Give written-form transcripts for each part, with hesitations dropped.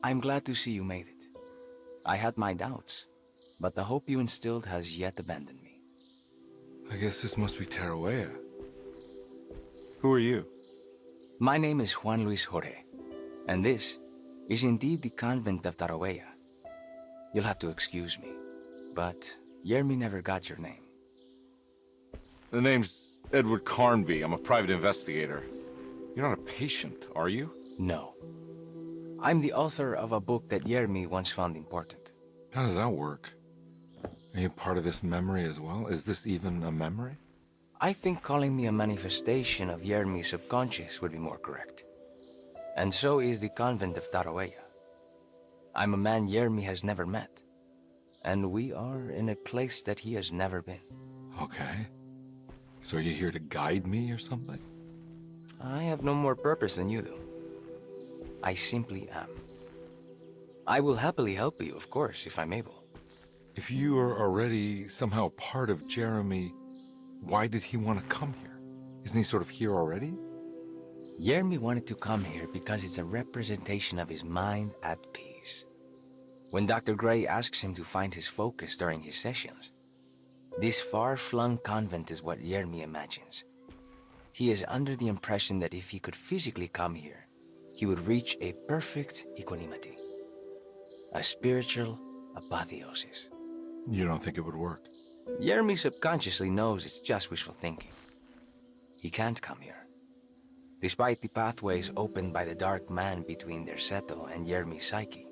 I'm glad to see you made it. I had my doubts, but the hope you instilled has yet abandoned me. I guess this must be Tarawea. Who are you? My name is Juan Luis Jorge, and this is indeed the convent of Tarawea. You'll have to excuse me, but Yermi never got your name. The name's Edward Carnby. I'm a private investigator. You're not a patient, are you? No. I'm the author of a book that Yermi once found important. How does that work? Are you part of this memory as well? Is this even a memory? I think calling me a manifestation of Yermi's subconscious would be more correct. And so is the convent of Tarawea. I'm a man Yermi has never met, and we are in a place that he has never been. Okay. So are you here to guide me or something? I have no more purpose than you do. I simply am. I will happily help you, of course, if I'm able. If you are already somehow part of Jeremy, why did he want to come here? Isn't he sort of here already? Yermi wanted to come here because it's a representation of his mind at peace. When Dr. Gray asks him to find his focus during his sessions, this far-flung convent is what Yermi imagines. He is under the impression that if he could physically come here, he would reach a perfect equanimity. A spiritual apotheosis. You don't think it would work? Yermi subconsciously knows it's just wishful thinking. He can't come here. Despite the pathways opened by the dark man between Derceto and Yermi's psyche,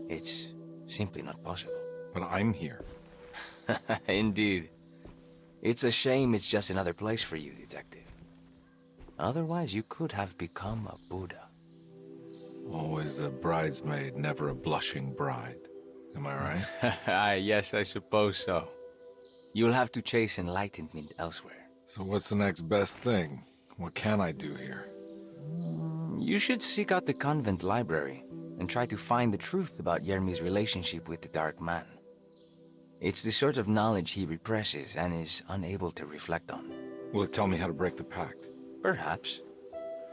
it's simply not possible. But I'm here. Indeed. It's a shame it's just another place for you, Detective. Otherwise, you could have become a Buddha. Always a bridesmaid, never a blushing bride. Am I right? Yes, I suppose so. You'll have to chase enlightenment elsewhere. So what's the next best thing? What can I do here? You should seek out the convent library and try to find the truth about Yermi's relationship with the Dark Man. It's the sort of knowledge he represses and is unable to reflect on. Will it tell me how to break the pact? Perhaps.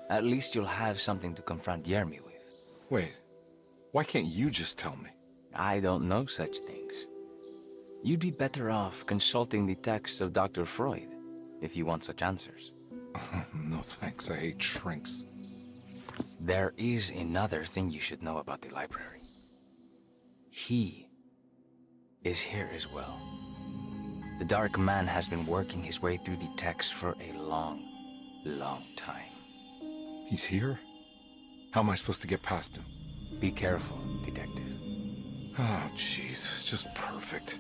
At least you'll have something to confront Yermi with. Wait, why can't you just tell me? I don't know such things. You'd be better off consulting the text of Dr. Freud if you want such answers. No thanks, I hate shrinks. There is another thing you should know about the library. He is here as well. The Dark Man has been working his way through the text for a long time. He's here? How am I supposed to get past him? Be careful, Detective. Oh, jeez, just perfect.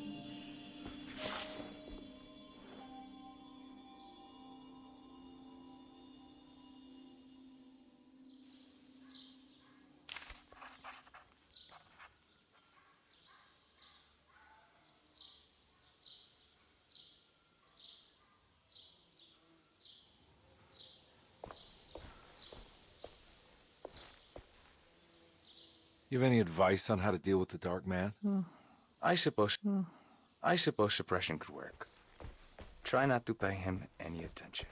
You have any advice on how to deal with the Dark Man? I suppose suppression could work. Try not to pay him any attention.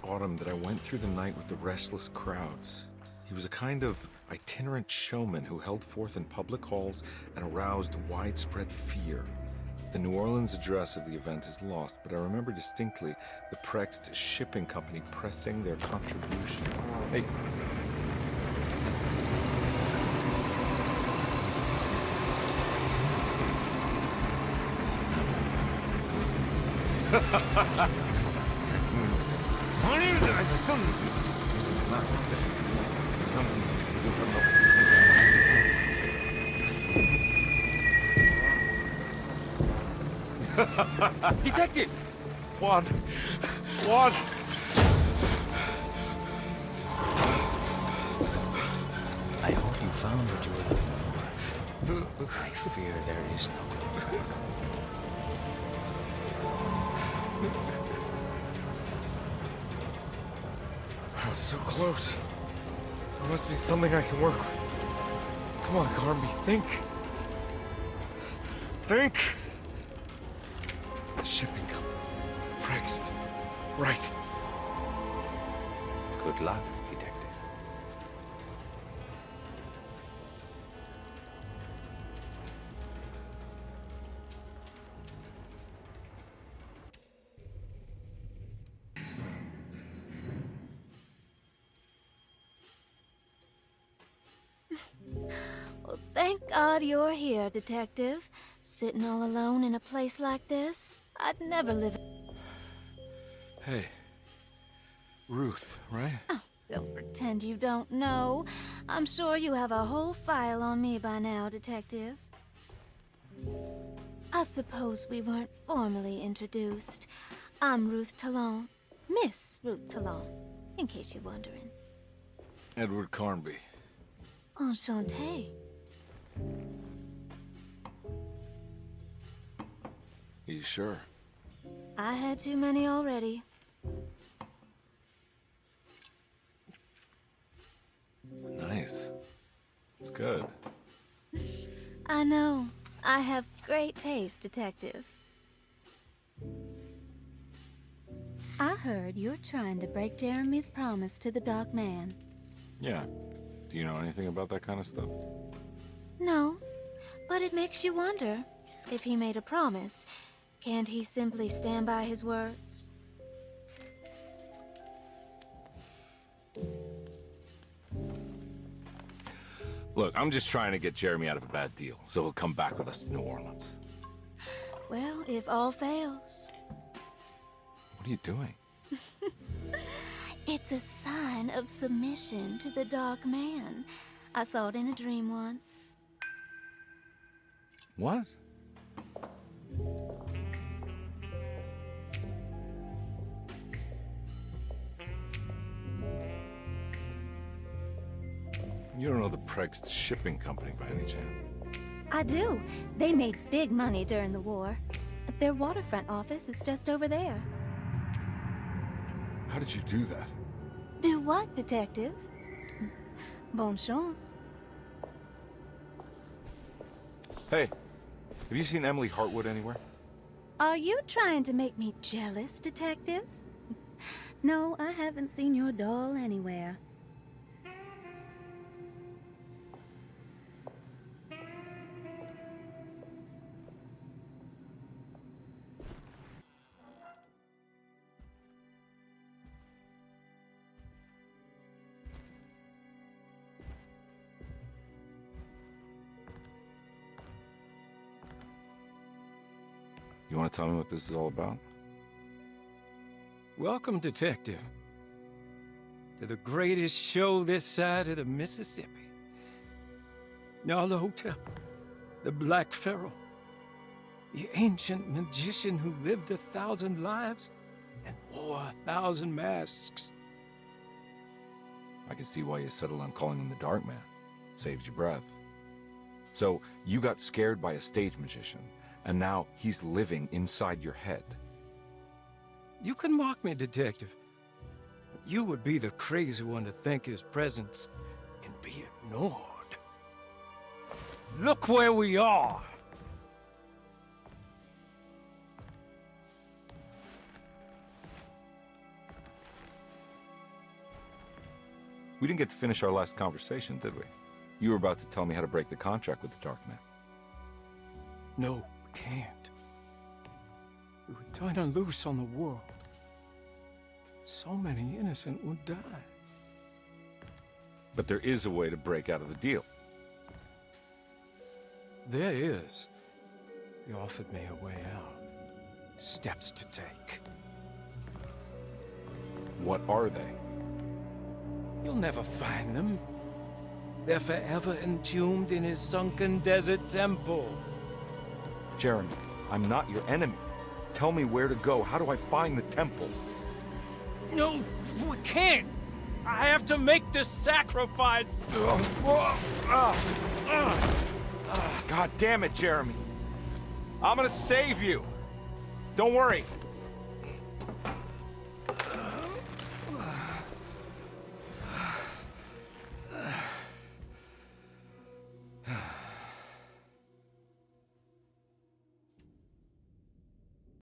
Autumn that I went through the night with the restless crowds. He was a kind of itinerant showman who held forth in public halls and aroused widespread fear. The New Orleans address of the event is lost, but I remember distinctly the Prext Shipping Company pressing their contribution. Hey. Detective! Juan! I hope you found what you were looking for. I fear there is no going back. So close. There must be something I can work with. Come on, Carnby, think. Think! The shipping company. Prext. Right. Good luck, detective. Well, thank God you're here, Detective. Sitting all alone in a place like this? I'd never live. Hey. Ruth, right? Oh, don't pretend you don't know. I'm sure you have a whole file on me by now, Detective. I suppose we weren't formally introduced. I'm Ruth Talon. Miss Ruth Talon, in case you're wondering. Edward Carnby. Enchanté. You sure? I had too many already. Nice. It's good. I know. I have great taste, Detective. I heard you're trying to break Jeremy's promise to the Dark Man. Yeah. Do you know anything about that kind of stuff? No, but it makes you wonder. If he made a promise, can't he simply stand by his words? Look, I'm just trying to get Jeremy out of a bad deal, so he'll come back with us to New Orleans. Well, if all fails. What are you doing? It's a sign of submission to the Dark Man. I saw it in a dream once. What? You don't know the Prext shipping company by any chance? I do. They made big money during the war. Their waterfront office is just over there. How did you do that? Do what, Detective? Bonne chance. Hey, have you seen Emily Hartwood anywhere? Are you trying to make me jealous, Detective? No, I haven't seen your doll anywhere. You want to tell me what this is all about? Welcome, Detective, to the greatest show this side of the Mississippi. Nyarlathotep, the Black Pharaoh, the ancient magician who lived 1,000 lives and wore 1,000 masks. I can see why you settled on calling him the Dark Man. Saves your breath. So, you got scared by a stage magician, and now he's living inside your head. You can mock me, Detective. But you would be the crazy one to think his presence can be ignored. Look where we are! We didn't get to finish our last conversation, did we? You were about to tell me how to break the contract with the Dark Man. No, we can't. We would turn her loose on the world. So many innocent would die. But there is a way to break out of the deal. There is. He offered me a way out. Steps to take. What are they? You'll never find them. They're forever entombed in his sunken desert temple. Jeremy, I'm not your enemy. Tell me where to go. How do I find the temple? No, we can't. I have to make this sacrifice. God damn it, Jeremy. I'm gonna save you. Don't worry.